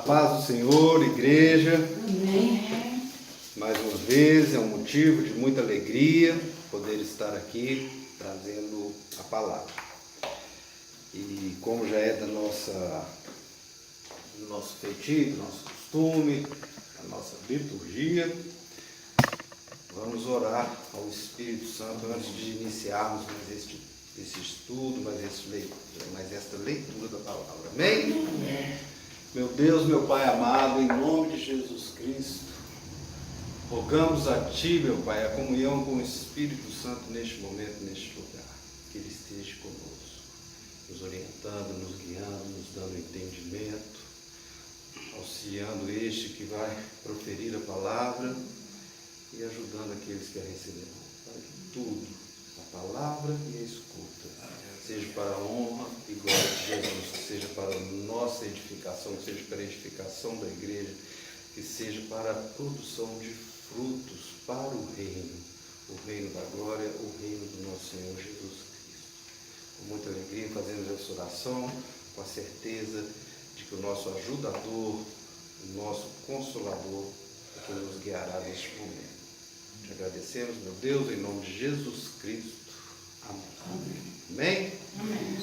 paz do Senhor, igreja. Amém. Mais uma vez é um motivo de muita alegria poder estar aqui trazendo a palavra. E como já é do nosso feitio, do nosso costume, a nossa liturgia, vamos orar ao Espírito Santo antes de iniciarmos mais esse estudo, mais esta leitura da palavra. Amém? Meu Deus, meu Pai amado, em nome de Jesus Cristo, rogamos a Ti, meu Pai, a comunhão com o Espírito Santo neste momento, neste lugar. Que Ele esteja conosco, nos orientando, nos guiando, nos dando entendimento, auxiliando este que vai proferir a palavra e ajudando aqueles que a receberão, para que tudo, a palavra e a escuta, seja para a honra e glória de Jesus, que seja para a nossa edificação, que seja para a edificação da igreja, que seja para a produção de frutos para o reino da glória, o reino do nosso Senhor Jesus Cristo. Com muita alegria fazemos essa oração, com a certeza de que o nosso ajudador, o nosso consolador, é quem nos guiará neste momento. Te agradecemos, meu Deus, em nome de Jesus Cristo. Amém. Amém? Amém.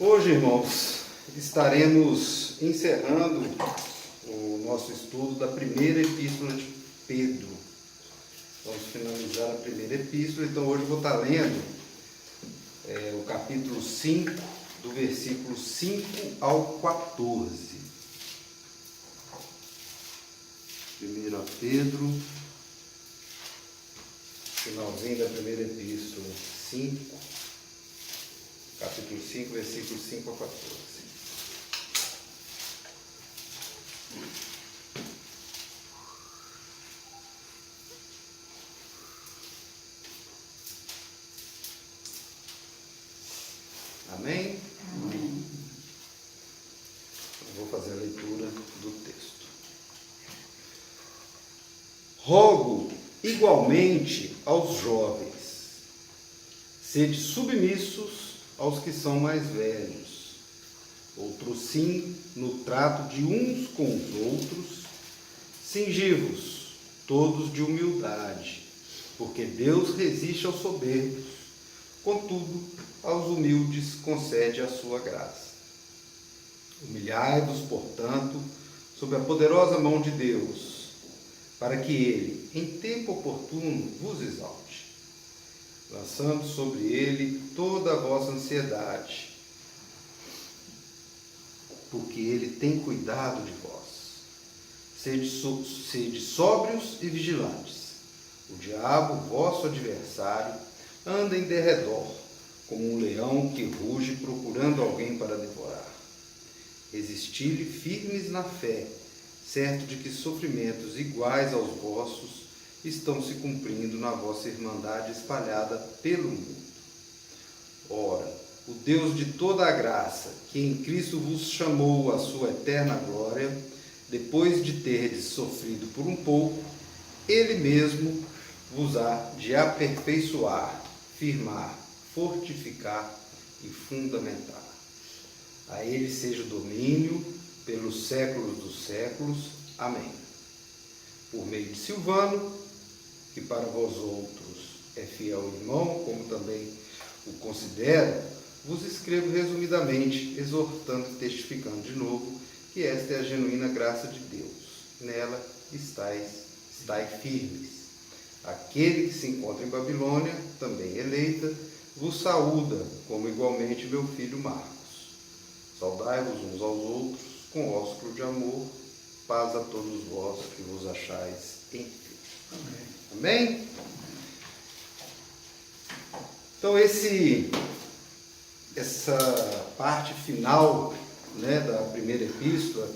Hoje, irmãos, estaremos encerrando o nosso estudo da primeira epístola de Pedro. Vamos finalizar a primeira epístola, então hoje eu vou estar lendo o capítulo 5, do versículo 5 ao 14. 1 Pedro, finalzinho da primeira epístola, 5, capítulo 5, versículo 5 a 14. Amém? Amém. Eu vou fazer a leitura do texto. Rogo igualmente aos jovens, sede submissos aos que são mais velhos, outros sim no trato de uns com os outros, cingivos, todos de humildade, porque Deus resiste aos soberbos, contudo, aos humildes concede a sua graça. Humilhai-vos, portanto, sob a poderosa mão de Deus, para que Ele, em tempo oportuno, vos exalte, lançando sobre Ele toda a vossa ansiedade, porque Ele tem cuidado de vós. Sede sóbrios e vigilantes. O diabo, vosso adversário, anda em derredor, como um leão que ruge procurando alguém para devorar. Resisti-lhe firmes na fé, certo de que sofrimentos iguais aos vossos estão se cumprindo na vossa irmandade espalhada pelo mundo. Ora, o Deus de toda a graça, que em Cristo vos chamou à sua eterna glória, depois de terdes sofrido por um pouco, Ele mesmo vos há de aperfeiçoar, firmar, fortificar e fundamentar. A Ele seja o domínio pelos séculos dos séculos. Amém. Por meio de Silvano, que para vós outros é fiel irmão, como também o considero, vos escrevo resumidamente, exortando e testificando de novo que esta é a genuína graça de Deus. Nela estai firmes. Aquele que se encontra em Babilônia, também eleita, vos saúda, como igualmente meu filho Marcos. Saudai-vos uns aos outros, com ósculo de amor, paz a todos vós que vos achais em Cristo. Amém? Amém? Então essa parte final, né, da primeira epístola,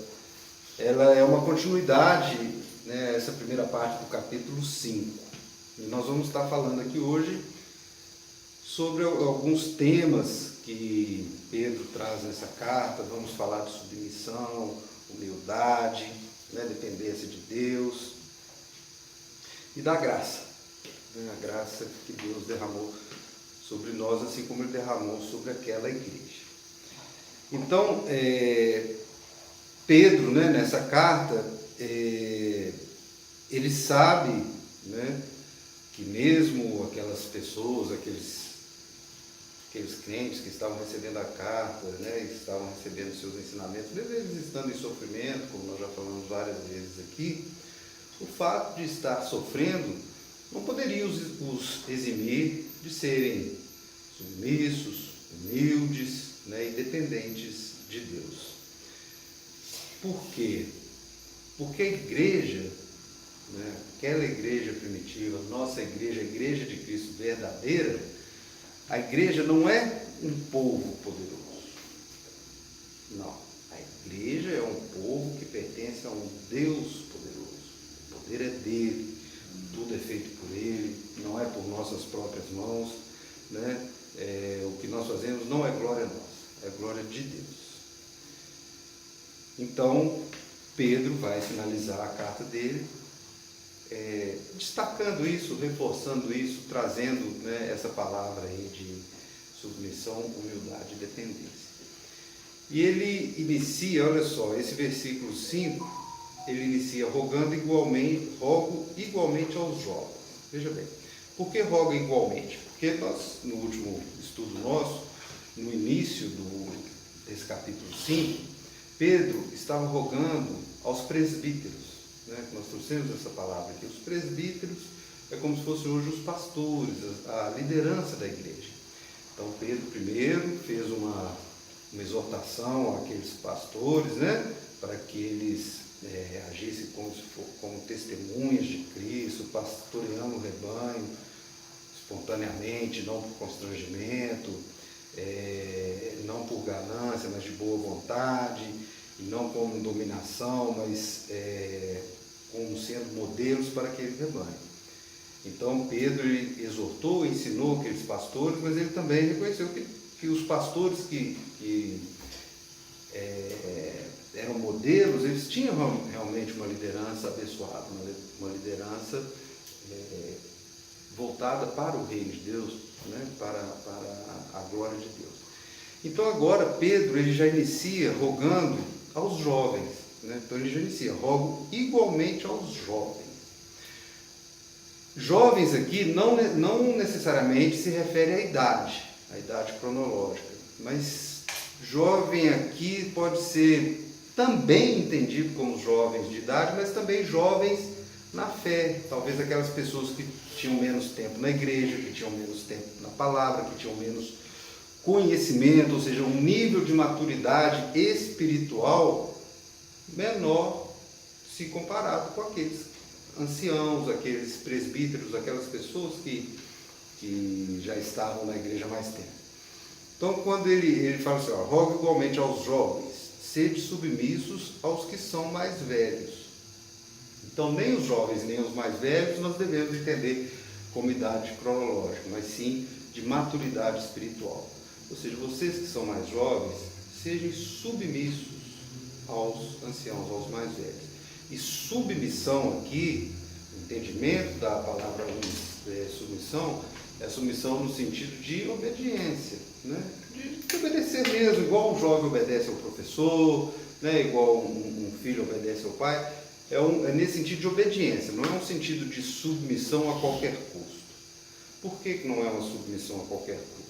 ela é uma continuidade, né, essa primeira parte do capítulo 5. E nós vamos estar falando aqui hoje sobre alguns temas que Pedro traz nessa carta. Vamos falar de submissão, humildade, né, dependência de Deus e da graça, né, a graça que Deus derramou sobre nós, assim como Ele derramou sobre aquela igreja. Então, Pedro, né, nessa carta, ele sabe, né, que mesmo aquelas pessoas, aqueles crentes que estavam recebendo a carta, né, estavam recebendo seus ensinamentos, mesmo eles estando em sofrimento, como nós já falamos várias vezes aqui, o fato de estar sofrendo não poderia os eximir de serem submissos, humildes, né, e dependentes de Deus. Por quê? Porque a igreja, né, aquela igreja primitiva, nossa igreja, a igreja de Cristo verdadeira, a igreja não é um povo poderoso. Não. A igreja é um povo que pertence a um Deus poderoso. O poder é dele. Tudo é feito por ele. Não é por nossas próprias mãos. Né? O que nós fazemos não é glória nossa. É glória de Deus. Então, Pedro vai finalizar a carta dele, destacando isso, reforçando isso, trazendo, né, essa palavra aí de submissão, humildade e dependência. E ele inicia, olha só, esse versículo 5, ele inicia rogo igualmente aos jovens. Veja bem, por que roga igualmente? Porque nós, no último estudo nosso, no início desse capítulo 5, Pedro estava rogando aos presbíteros, né? Nós trouxemos essa palavra aqui. Os presbíteros é como se fossem hoje os pastores, a liderança da igreja. Então Pedro primeiro fez uma exortação àqueles pastores, né? Para que eles agissem como testemunhas de Cristo, pastoreando o rebanho espontaneamente, não por constrangimento, não por ganância, mas de boa vontade, e não como dominação, mas como sendo modelos para aquele rebanho. Então Pedro exortou, ensinou aqueles pastores, mas ele também reconheceu que os pastores que eram modelos, eles tinham realmente uma liderança abençoada, uma liderança voltada para o reino de Deus, né, para a glória de Deus. Então agora Pedro ele já inicia rogando aos jovens, né? Então ele já inicia, rogo igualmente aos jovens. Jovens aqui não necessariamente se refere à idade cronológica, mas jovem aqui pode ser também entendido como jovens de idade, mas também jovens na fé, talvez aquelas pessoas que tinham menos tempo na igreja, que tinham menos tempo na palavra, que tinham menos conhecimento, ou seja, um nível de maturidade espiritual menor se comparado com aqueles anciãos, aqueles presbíteros, aquelas pessoas que já estavam na igreja há mais tempo. Então, quando ele fala assim, rogo igualmente aos jovens, sede submissos aos que são mais velhos. Então, nem os jovens, nem os mais velhos, nós devemos entender como idade cronológica, mas sim de maturidade espiritual. Ou seja, vocês que são mais jovens, sejam submissos aos anciãos, aos mais velhos. E submissão aqui, entendimento da palavra submissão, é submissão no sentido de obediência, né? De obedecer mesmo, igual um jovem obedece ao professor, né? Igual um filho obedece ao pai. É nesse sentido de obediência, não é um sentido de submissão a qualquer custo. Por que não é uma submissão a qualquer custo?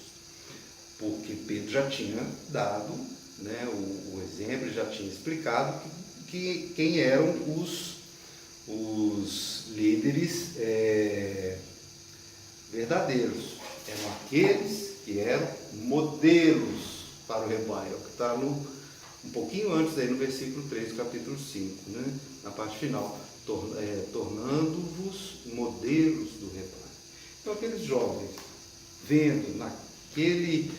Porque Pedro já tinha dado, né, o exemplo, já tinha explicado quem eram os líderes verdadeiros. Eram aqueles que eram modelos para o rebanho, é o que está um pouquinho antes, aí no versículo 3 do capítulo 5, né, na parte final, tornando-vos modelos do rebanho. Então aqueles jovens, vendo naquele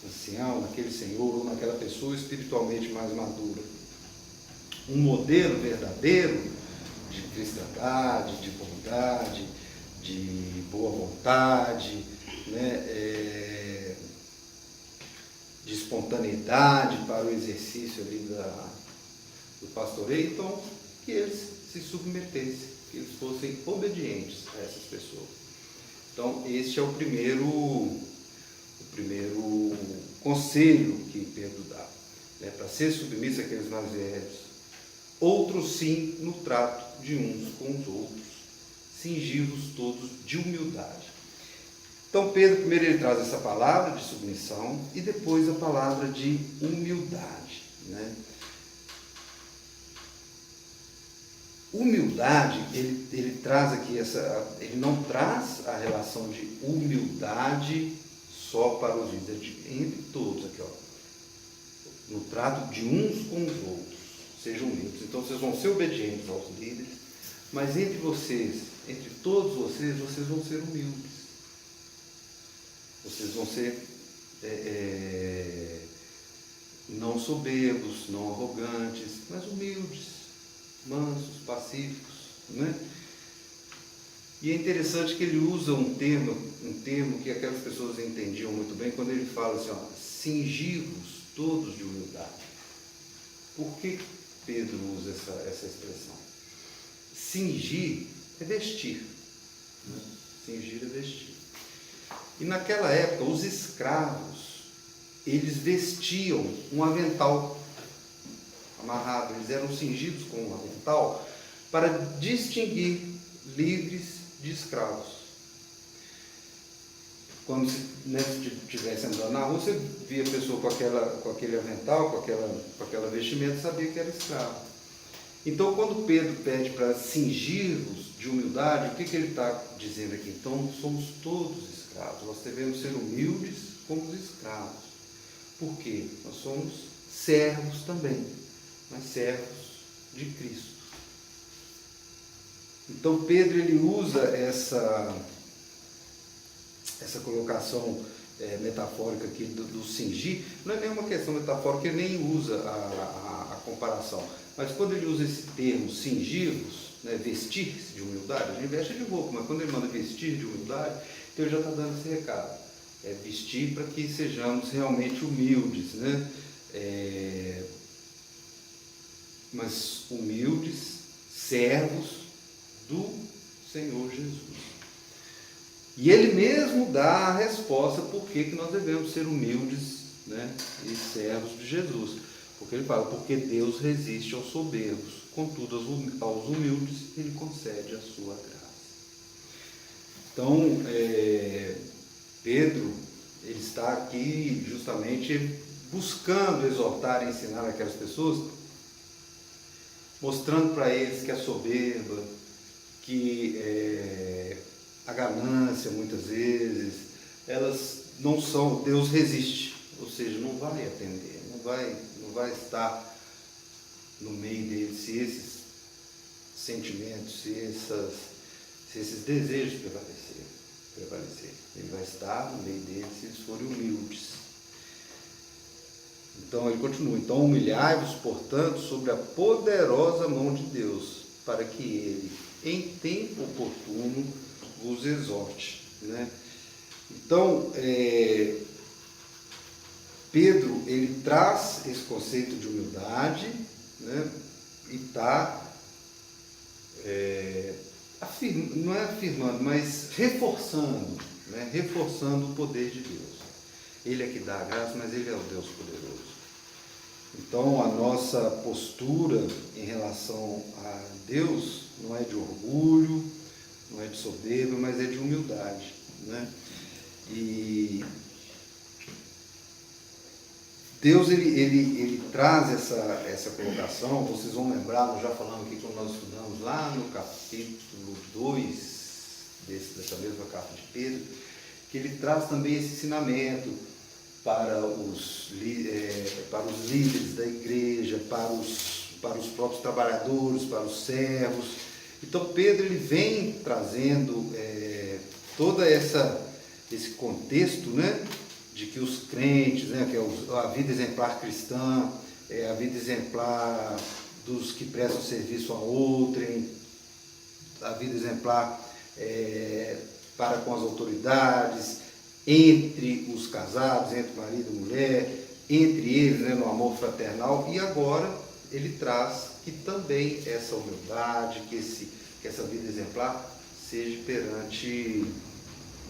ancião, naquele senhor, ou naquela pessoa espiritualmente mais madura, um modelo verdadeiro de cristandade, de bondade, de boa vontade, né, de espontaneidade para o exercício ali do pastoreio, então que eles se submetessem, que eles fossem obedientes a essas pessoas. Então este é o primeiro conselho que Pedro dá, né, para ser submissa àqueles mais velhos. Outros sim, no trato de uns com os outros, cingi-vos todos de humildade. Então Pedro primeiro ele traz essa palavra de submissão e depois a palavra de humildade, né? Humildade, ele traz aqui ele não traz a relação de humildade só para os líderes, entre todos aqui, ó, no trato de uns com os outros, sejam humildes. Então vocês vão ser obedientes aos líderes, mas entre vocês, entre todos vocês vão ser humildes. Vocês vão ser não soberbos, não arrogantes, mas humildes, mansos, pacíficos, né? E é interessante que ele usa um termo que aquelas pessoas entendiam muito bem, quando ele fala assim, ó, cingi-vos todos de humildade. Por que Pedro usa essa expressão? Cingir é vestir, né? Cingir é vestir. E naquela época, os escravos, eles vestiam um avental amarrado, eles eram cingidos com um avental para distinguir livres de escravos. Quando se estivesse andando na rua, você via a pessoa com aquele avental, com aquela vestimenta, sabia que era escravo. Então, quando Pedro pede para cingir-vos de humildade, o que ele está dizendo aqui? Então, somos todos escravos, nós devemos ser humildes como os escravos. Por quê? Nós somos servos também, mas servos de Cristo. Então Pedro ele usa essa colocação metafórica aqui do cingir, não é nenhuma questão metafórica, ele nem usa a comparação, mas quando ele usa esse termo cingir-vos, né, vestir-se de humildade, a gente veste de roupa, mas quando ele manda vestir de humildade, então ele já está dando esse recado, vestir para que sejamos realmente humildes, né? Mas humildes, servos do Senhor Jesus. E ele mesmo dá a resposta por que nós devemos ser humildes, né, e servos de Jesus. Porque ele fala, porque Deus resiste aos soberbos, contudo aos humildes ele concede a sua graça. Então, Pedro, ele está aqui justamente buscando exortar e ensinar aquelas pessoas, mostrando para eles que a soberba, que a ganância, muitas vezes, elas não são, Deus resiste, ou seja, não vai atender, não vai estar no meio deles, se esses sentimentos, se esses desejos prevalecer. Ele vai estar no meio deles se eles forem humildes. Então ele continua, então humilhai-vos, portanto, sobre a poderosa mão de Deus, para que ele, em tempo oportuno, vos exorte, né? Então, Pedro, ele traz esse conceito de humildade, né? E está, não é afirmando, mas reforçando, né? Reforçando o poder de Deus. Ele é que dá a graça, mas ele é o Deus poderoso. Então, a nossa postura em relação a Deus não é de orgulho, não é de soberba, mas é de humildade, né? E Deus, ele traz essa colocação, vocês vão lembrar, nós já falamos aqui quando nós estudamos lá no capítulo 2 dessa mesma carta de Pedro, que ele traz também esse ensinamento para os líderes da igreja, para os próprios trabalhadores, para os servos. Então Pedro ele vem trazendo todo esse contexto, né, de que os crentes, né, que é a vida exemplar cristã, a vida exemplar dos que prestam serviço a outrem, a vida exemplar para com as autoridades, entre os casados, entre marido e mulher, entre eles, né, no amor fraternal. E agora ele traz que também essa humildade, que essa vida exemplar seja perante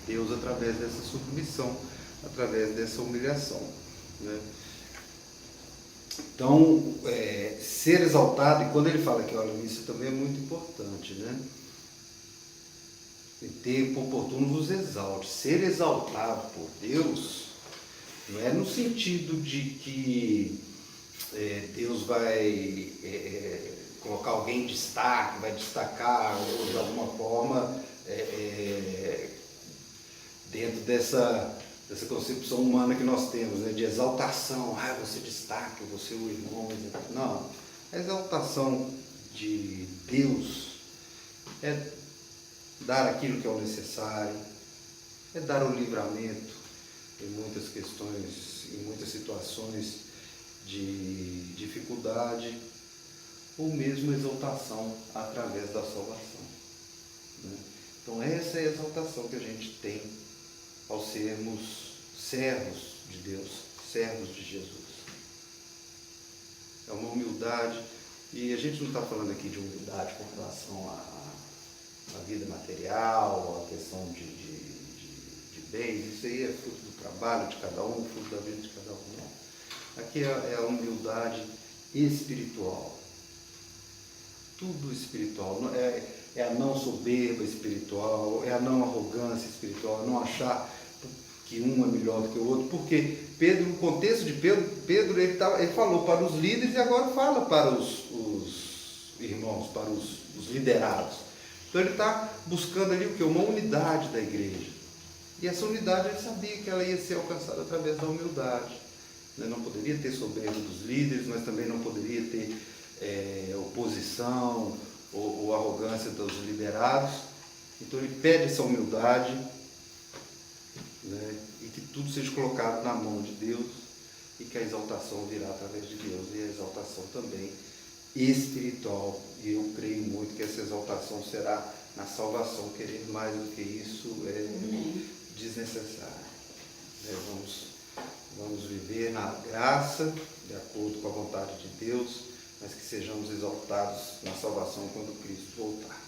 Deus através dessa submissão, através dessa humilhação, né? Então, ser exaltado, e quando ele fala aqui, olha, isso também é muito importante, né? Em tempo oportuno vos exalte. Ser exaltado por Deus não é no sentido de que Deus vai colocar alguém em destaque, vai destacar, ou de alguma forma, dentro dessa concepção humana que nós temos, né, de exaltação, você destaque, você é o irmão. Não, a exaltação de Deus é dar aquilo que é o necessário, é dar o livramento em muitas questões, em muitas situações de dificuldade, ou mesmo exaltação através da salvação, né? Então essa é a exaltação que a gente tem ao sermos servos de Deus, servos de Jesus. É uma humildade, e a gente não está falando aqui de humildade com relação à vida material, à questão de bens, isso aí é fruto do trabalho de cada um, fruto da vida de cada um. Não. Aqui é a humildade espiritual. Tudo espiritual. É a não soberba espiritual, é a não arrogância espiritual, não achar que um é melhor do que o outro, porque Pedro, no contexto de Pedro ele falou para os líderes e agora fala para os irmãos, para os liderados. Então ele está buscando ali o que? Uma unidade da igreja. E essa unidade ele sabia que ela ia ser alcançada através da humildade. Não poderia ter soberba dos líderes, mas também não poderia ter oposição ou arrogância dos liderados. Então ele pede essa humildade, né, e que tudo seja colocado na mão de Deus e que a exaltação virá através de Deus, e a exaltação também espiritual. E eu creio muito que essa exaltação será na salvação. Querer mais do que isso é desnecessário. Vamos viver na graça, de acordo com a vontade de Deus, mas que sejamos exaltados na salvação quando Cristo voltar.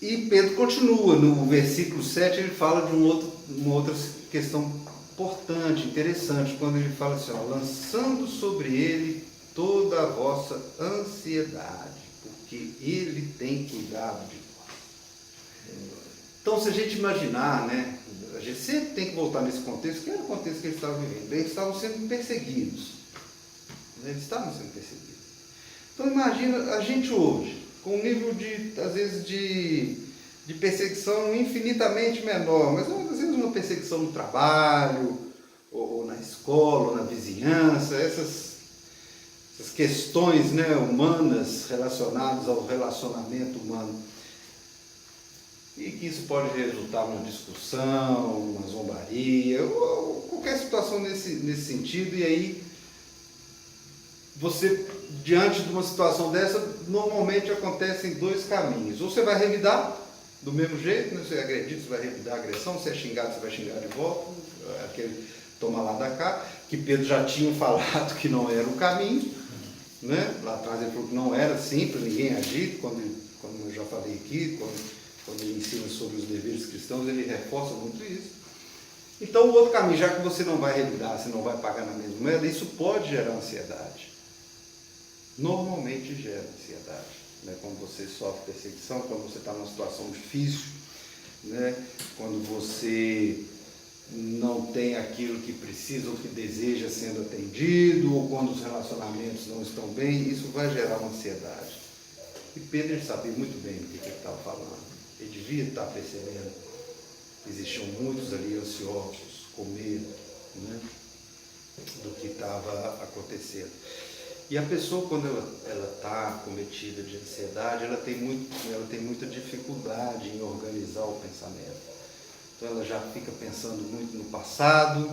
E Pedro continua, no versículo 7, ele fala de uma outra questão importante, interessante, quando ele fala assim, lançando sobre ele toda a vossa ansiedade, porque ele tem cuidado de vós. Então, se a gente imaginar, né, a gente sempre tem que voltar nesse contexto, que era o contexto que eles estavam vivendo. Eles estavam sendo perseguidos. Eles estavam sendo perseguidos. Então, imagina a gente hoje, com um nível, às vezes, de perseguição infinitamente menor, mas às vezes uma perseguição no trabalho, ou na escola, ou na vizinhança, essas questões, né, humanas relacionadas ao relacionamento humano. E que isso pode resultar numa discussão, numa zombaria, ou qualquer situação nesse sentido. E aí, você, diante de uma situação dessa, normalmente acontecem dois caminhos. Ou você vai revidar do mesmo jeito, né? Você é agredido, você vai revidar a agressão, você é xingado, você vai xingar de volta, aquele toma lá da cá, que Pedro já tinha falado que não era o caminho, né? Lá atrás ele falou que não era assim para ninguém agir, quando eu já falei aqui, quando ele ensina sobre os deveres cristãos, ele reforça muito isso. Então, o outro caminho, já que você não vai revidar, você não vai pagar na mesma moeda, isso pode gerar ansiedade. Normalmente gera ansiedade, né? Quando você sofre perseguição, quando você está numa situação difícil, né? Quando você não tem aquilo que precisa ou que deseja sendo atendido, ou quando os relacionamentos não estão bem, isso vai gerar uma ansiedade. E Pedro sabia muito bem do que ele estava falando. Ele devia estar percebendo que existiam muitos ali ansiosos, com medo, né, do que estava acontecendo. E a pessoa, quando ela está cometida de ansiedade, ela tem muita dificuldade em organizar o pensamento. Então ela já fica pensando muito no passado,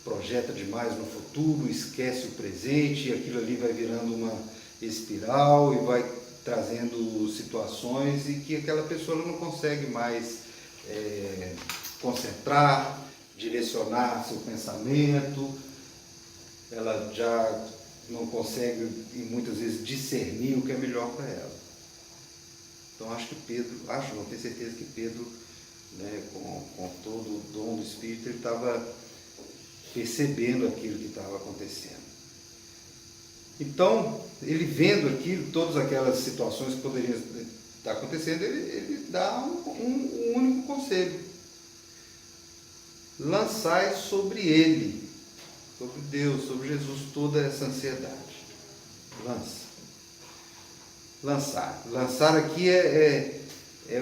projeta demais no futuro, esquece o presente, e aquilo ali vai virando uma espiral e vai trazendo situações e que aquela pessoa não consegue mais concentrar, direcionar seu pensamento, ela já não consegue e muitas vezes discernir o que é melhor para ela. Então não tenho certeza que Pedro, né, com todo o dom do Espírito, ele estava percebendo aquilo que estava acontecendo. Então, ele vendo aquilo, todas aquelas situações que poderiam estar acontecendo, ele dá um único conselho: lançai sobre ele, sobre Deus, sobre Jesus, toda essa ansiedade. Lançar. Lançar aqui é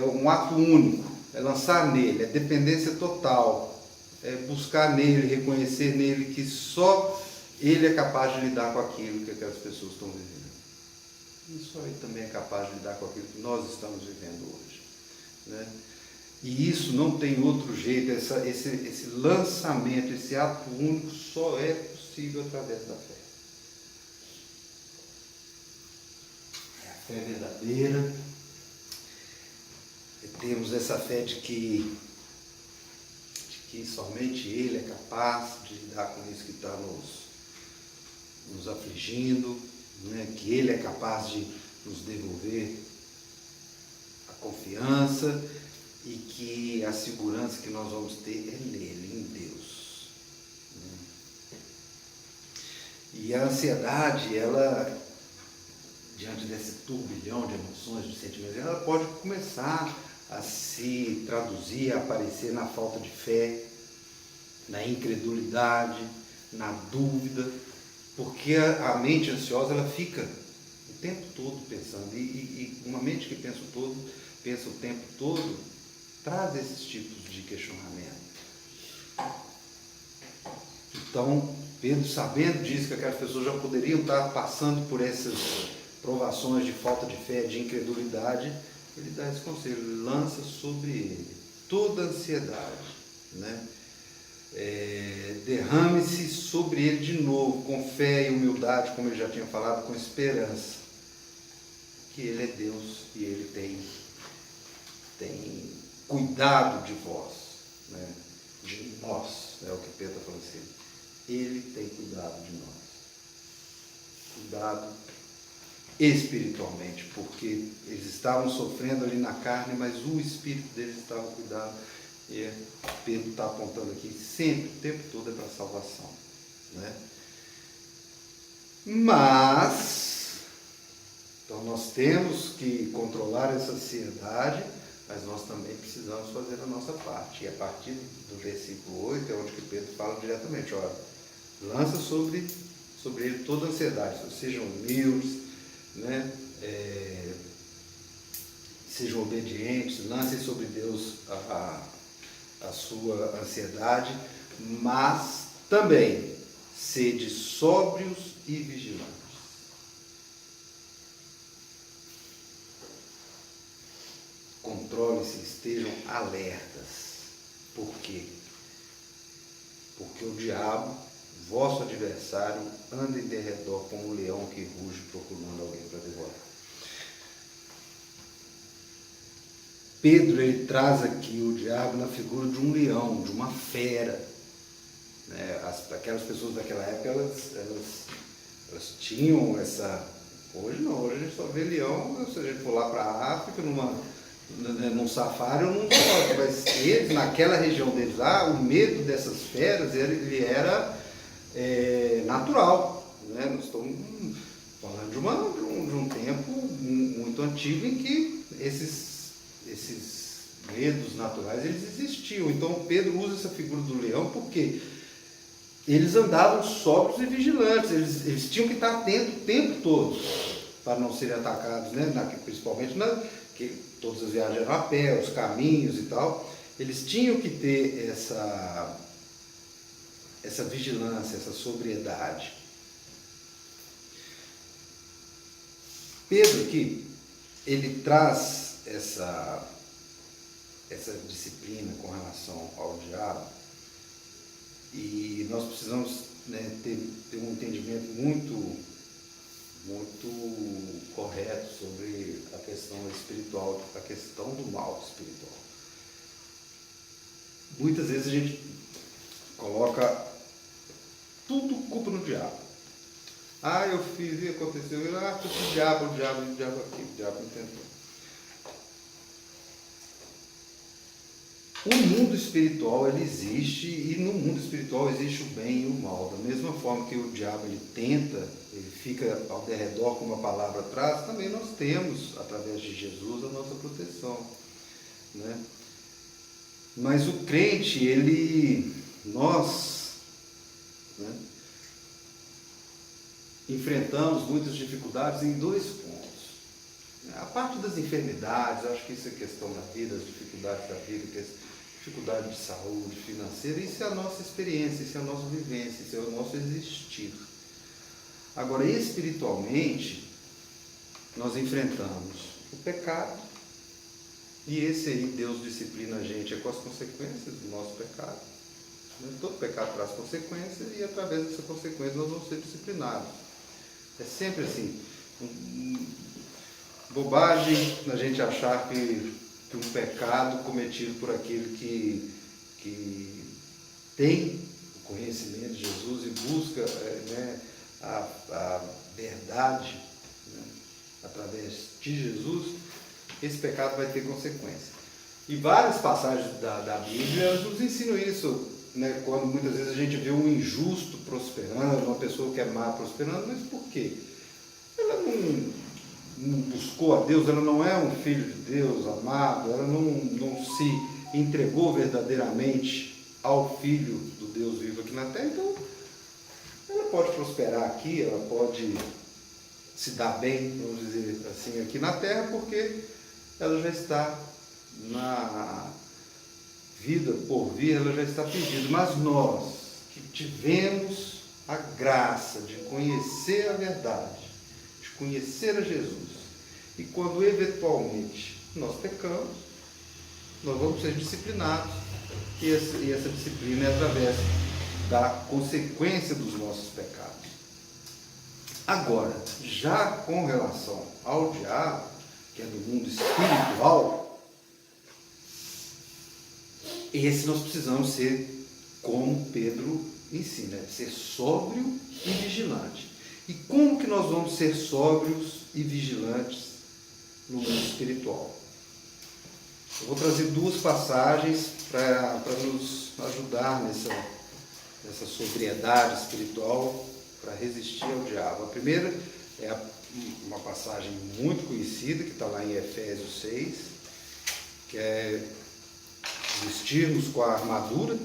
um ato único, é lançar nele, é dependência total, é buscar nele, reconhecer nele que só ele é capaz de lidar com aquilo que aquelas pessoas estão vivendo. E só ele também é capaz de lidar com aquilo que nós estamos vivendo hoje, né? E isso não tem outro jeito, esse lançamento, esse ato único só é possível através da fé. É a fé verdadeira. E temos essa fé de que somente Ele é capaz de lidar com isso que está nos afligindo, né? Que Ele é capaz de nos devolver a confiança e que a segurança que nós vamos ter é nele, em Deus. E a ansiedade, ela, diante desse turbilhão de emoções, de sentimentos, ela pode começar a se traduzir, a aparecer na falta de fé, na incredulidade, na dúvida, porque a mente ansiosa, ela fica o tempo todo pensando, e uma mente que pensa o tempo todo, traz esses tipos de questionamento. Então, Pedro, sabendo disso, que aquelas pessoas já poderiam estar passando por essas provações de falta de fé, de incredulidade, ele dá esse conselho: lança sobre ele toda a ansiedade, né? Derrame-se sobre ele de novo, com fé e humildade, como ele já tinha falado, com esperança, que ele é Deus e ele tem cuidado de vós, né? De nós, é o que Pedro está falando assim. Ele tem cuidado de nós. Cuidado espiritualmente, porque eles estavam sofrendo ali na carne, mas o espírito deles estava cuidando. E Pedro está apontando aqui sempre, o tempo todo, é para a salvação, né? Mas, então nós temos que controlar essa ansiedade, mas nós também precisamos fazer a nossa parte. E a partir do versículo 8 é onde que Pedro fala diretamente: olha, lança sobre ele toda a ansiedade, sejam humildes, né? Sejam obedientes, lancem sobre Deus a sua ansiedade, mas também sede sóbrios e vigilantes. Controle-se, estejam alertas. Por quê? Porque o diabo, vosso adversário, anda em derredor como um leão que ruge procurando alguém para devorar. Pedro, ele traz aqui o diabo na figura de um leão, de uma fera, né? Aquelas pessoas daquela época, elas tinham essa... Hoje não, hoje a gente só vê leão, se a gente for lá para a África, num safari ou num zoológico, mas eles, naquela região deles lá, o medo dessas feras, ele era natural, né? Nós estamos falando de um tempo muito antigo em que esses medos naturais, eles existiam. Então Pedro usa essa figura do leão porque eles andavam sóbrios e vigilantes, eles tinham que estar atentos o tempo todo para não serem atacados, né? Principalmente que todas as viagens eram a pé, os caminhos e tal. Eles tinham que ter essa vigilância, essa sobriedade. Pedro aqui, ele traz essa disciplina com relação ao diabo, e nós precisamos, né, ter um entendimento muito correto sobre a questão espiritual, a questão do mal espiritual. Muitas vezes a gente coloca tudo culpa no diabo. Eu fiz e aconteceu, o diabo aqui, o diabo me tentou. O mundo espiritual ele existe, e no mundo espiritual existe o bem e o mal. Da mesma forma que o diabo ele tenta, ele fica ao derredor, como a palavra traz, também nós temos, através de Jesus, a nossa proteção, né? Mas o crente, nós, né, enfrentamos muitas dificuldades em dois pontos. A parte das enfermidades, acho que isso é questão da vida, as dificuldades da vida, dificuldade de saúde, financeira, isso é a nossa experiência, isso é a nossa vivência, isso é o nosso existir. Agora, espiritualmente, nós enfrentamos o pecado, e esse aí Deus disciplina a gente com as consequências do nosso pecado. Todo pecado traz consequências, e através dessa consequência nós vamos ser disciplinados. É sempre assim, bobagem a gente achar que um pecado cometido por aquele que tem o conhecimento de Jesus e busca a verdade, né, através de Jesus, esse pecado vai ter consequência. E várias passagens da Bíblia nos ensinam isso, né, quando muitas vezes a gente vê um injusto prosperando, uma pessoa que é má prosperando, mas por quê? Ela não buscou a Deus, ela não é um filho de Deus amado, ela não se entregou verdadeiramente ao Filho do Deus vivo aqui na terra, então ela pode prosperar aqui, ela pode se dar bem, vamos dizer assim, aqui na terra, porque ela já está na vida por vir, ela já está perdida. Mas nós que tivemos a graça de conhecer a verdade, de conhecer a Jesus, e quando eventualmente nós pecamos, nós vamos ser disciplinados, e essa disciplina é através da consequência dos nossos pecados. Agora, já com relação ao diabo, que é do mundo espiritual, esse nós precisamos ser como Pedro ensina, ser sóbrio e vigilante. E como que nós vamos ser sóbrios e vigilantes no mundo espiritual? Eu vou trazer duas passagens para nos ajudar nessa sobriedade espiritual, para resistir ao diabo. A primeira é uma passagem muito conhecida, que está lá em Efésios 6, que é vestirmos com a armadura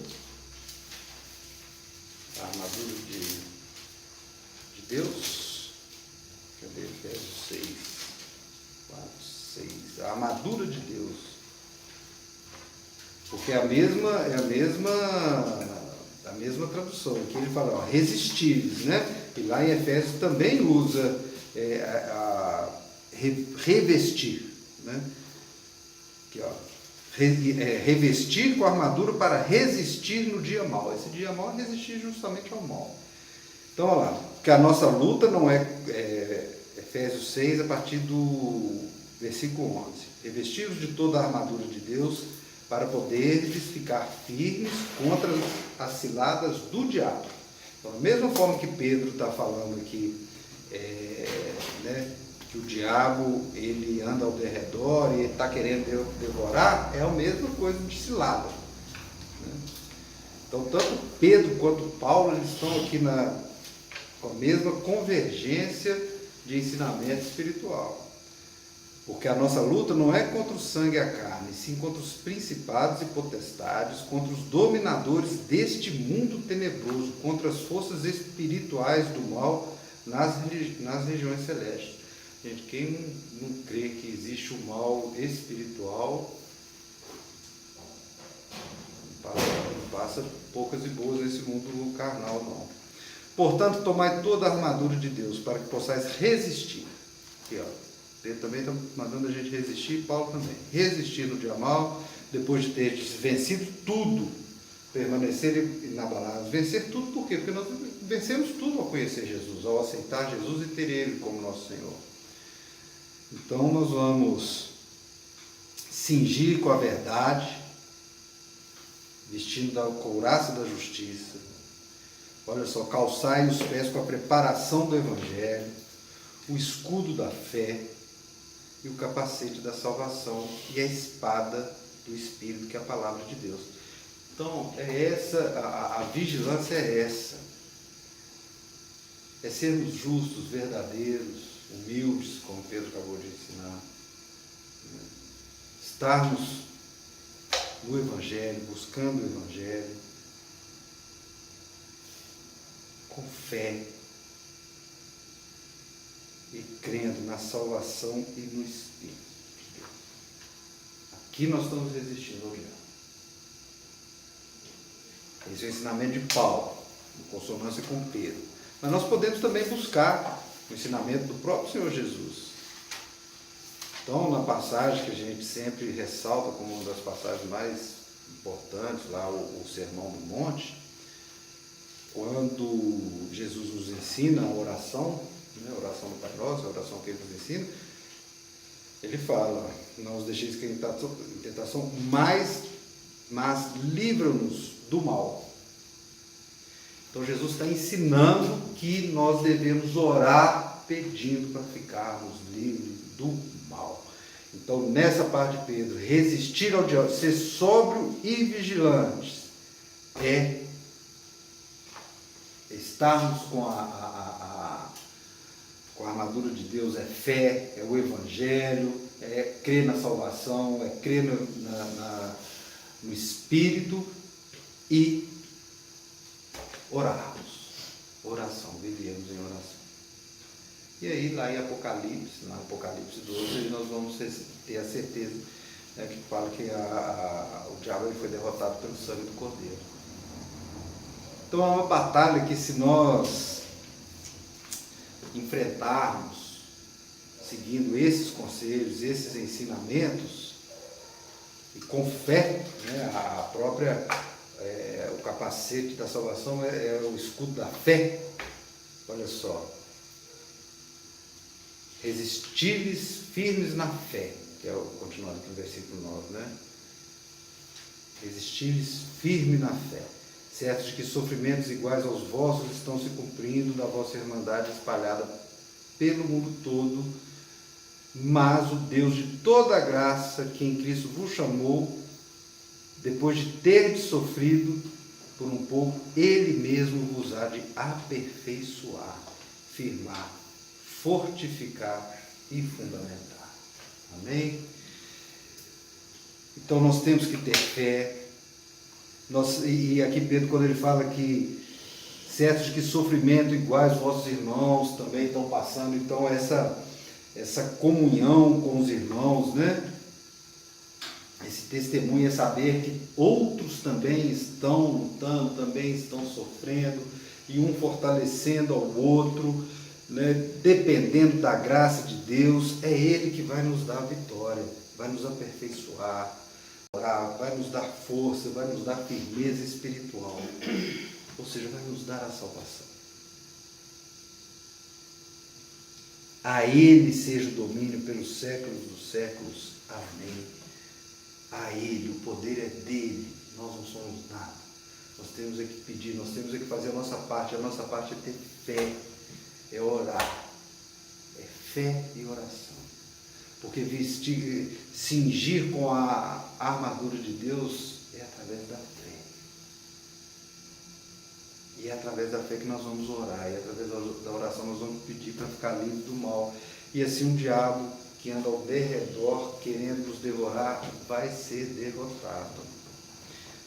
de Deus. Cadê Efésios 6? 4, 6. A armadura de Deus. Porque é a mesma tradução. Aqui ele fala, ó, resistir, né? E lá em Efésios também usa revestir, né? Aqui, ó. Revestir com a armadura para resistir no dia mau. Esse dia mau é resistir justamente ao mal. Então, olha lá, que a nossa luta não Efésios 6, a partir do versículo 11. Revestir-vos de toda a armadura de Deus, para poderes ficar firmes contra as ciladas do diabo. Então, da mesma forma que Pedro está falando aqui, né, que o diabo ele anda ao derredor e está querendo devorar, é a mesma coisa de cilada, né? Então, tanto Pedro quanto Paulo eles estão aqui com a mesma convergência de ensinamento espiritual. Porque a nossa luta não é contra o sangue e a carne, sim contra os principados e potestades, contra os dominadores deste mundo tenebroso, contra as forças espirituais do mal nas regiões celestes. Gente, quem não crê que existe o mal espiritual, não passa poucas e boas nesse mundo carnal, não. Portanto, tomai toda a armadura de Deus, para que possais resistir. Aqui, ó. Pedro também está mandando a gente resistir, Paulo também. Resistir no dia mal, depois de ter vencido tudo, permanecer inabalados. Vencer tudo por quê? Porque nós vencemos tudo ao conhecer Jesus, ao aceitar Jesus e ter Ele como nosso Senhor. Então nós vamos cingir com a verdade, vestindo da couraça da justiça. Olha só, calçai os pés com a preparação do Evangelho, o escudo da fé, e o capacete da salvação e a espada do Espírito, que é a palavra de Deus. Então, a vigilância é essa. É sermos justos, verdadeiros, humildes, como Pedro acabou de ensinar. Estarmos no Evangelho, buscando o Evangelho, com fé e crendo na salvação e no Espírito de Deus. Aqui nós estamos resistindo ao diabo. Esse é o ensinamento de Paulo, em consonância com Pedro. Mas nós podemos também buscar o ensinamento do próprio Senhor Jesus. Então, na passagem que a gente sempre ressalta como uma das passagens mais importantes, lá o Sermão do Monte, quando Jesus nos ensina a oração, a oração do Pai Nosso, a oração que ele nos ensina, ele fala: não os deixeis cair em tentação, mas livra-nos do mal. Então Jesus está ensinando que nós devemos orar pedindo para ficarmos livres do mal. Então, nessa parte de Pedro, resistir ao diabo, ser sóbrio e vigilantes, é estarmos com a armadura de Deus, é fé, é o Evangelho, é crer na salvação, é crer no Espírito e orarmos. Oração, vivermos em oração. E aí, lá em Apocalipse, no Apocalipse 12, nós vamos ter a certeza, né, que fala que o diabo ele foi derrotado pelo sangue do Cordeiro. Então, é uma batalha que, se nós enfrentarmos, seguindo esses conselhos, esses ensinamentos, e com fé, né, o capacete da salvação é o escudo da fé. Olha só. Resistir-lhes firmes na fé, que é o continuando aqui no versículo 9, né? Resistir-lhes firme na fé, certo de que sofrimentos iguais aos vossos estão se cumprindo da vossa irmandade espalhada pelo mundo todo, mas o Deus de toda a graça, que em Cristo vos chamou, depois de terdes sofrido por um pouco, Ele mesmo vos há de aperfeiçoar, firmar, fortificar e fundamentar. Amém? Então nós temos que ter fé. E aqui Pedro, quando ele fala que certos de que sofrimento iguais vossos irmãos também estão passando, então essa comunhão com os irmãos, né? Esse testemunho é saber que outros também estão lutando, também estão sofrendo, e um fortalecendo ao outro, né? Dependendo da graça de Deus, é Ele que vai nos dar a vitória, vai nos aperfeiçoar, vai nos dar força, vai nos dar firmeza espiritual, ou seja, vai nos dar a salvação. A Ele seja o domínio pelos séculos dos séculos. Amém. A Ele, o poder é dele, nós não somos nada. Nós temos é que pedir, nós temos é que fazer a nossa parte é ter fé, é orar. É fé e oração. Porque cingir com a armadura de Deus é através da fé. E é através da fé que nós vamos orar, e através da oração nós vamos pedir para ficar livre do mal. E assim o diabo que anda ao derredor querendo nos devorar vai ser derrotado.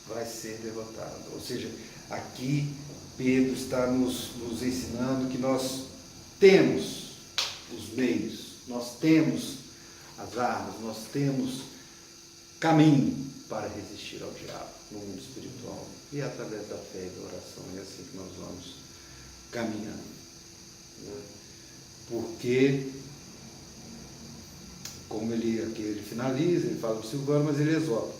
Vai ser derrotado. Ou seja, aqui Pedro está nos ensinando que nós temos os meios, nós temos as armas, nós temos caminho para resistir ao diabo no mundo espiritual. E é através da fé e da oração, é assim que nós vamos caminhando. Né? Porque, como aqui ele finaliza, ele fala para o Silvano, mas ele exorta.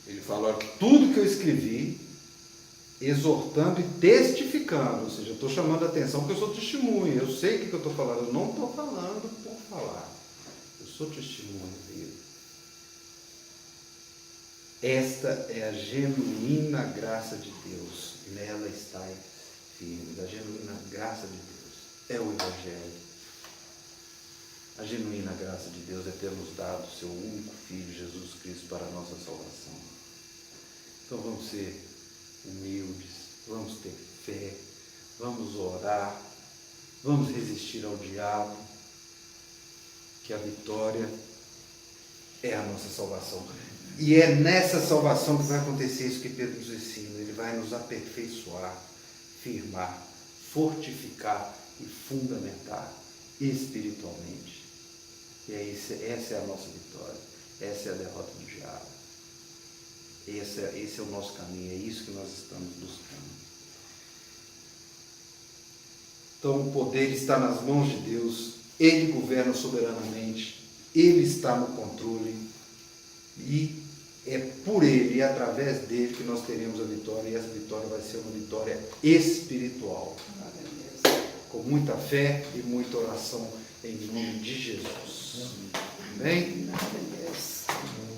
Ele fala: olha, tudo que eu escrevi, exortando e testificando, ou seja, eu estou chamando a atenção porque eu sou testemunha, eu sei o que eu estou falando, eu não estou falando por falar, eu sou testemunha dele. Esta é a genuína graça de Deus, nela estáis firmes. A genuína graça de Deus é o Evangelho. A genuína graça de Deus é ter nos dado o seu único Filho, Jesus Cristo, para a nossa salvação. Então vamos ser humildes, vamos ter fé, vamos orar, vamos resistir ao diabo, que a vitória é a nossa salvação. E é nessa salvação que vai acontecer isso que Pedro nos ensina. Ele vai nos aperfeiçoar, firmar, fortificar e fundamentar espiritualmente. E essa é a nossa vitória. Essa é a derrota do diabo. Esse é o nosso caminho. É isso que nós estamos buscando. Então o poder está nas mãos de Deus. Ele governa soberanamente. Ele está no controle. E é por Ele e através dele que nós teremos a vitória. E essa vitória vai ser uma vitória espiritual. Com muita fé e muita oração em nome de Jesus. Amém? Glória a Deus.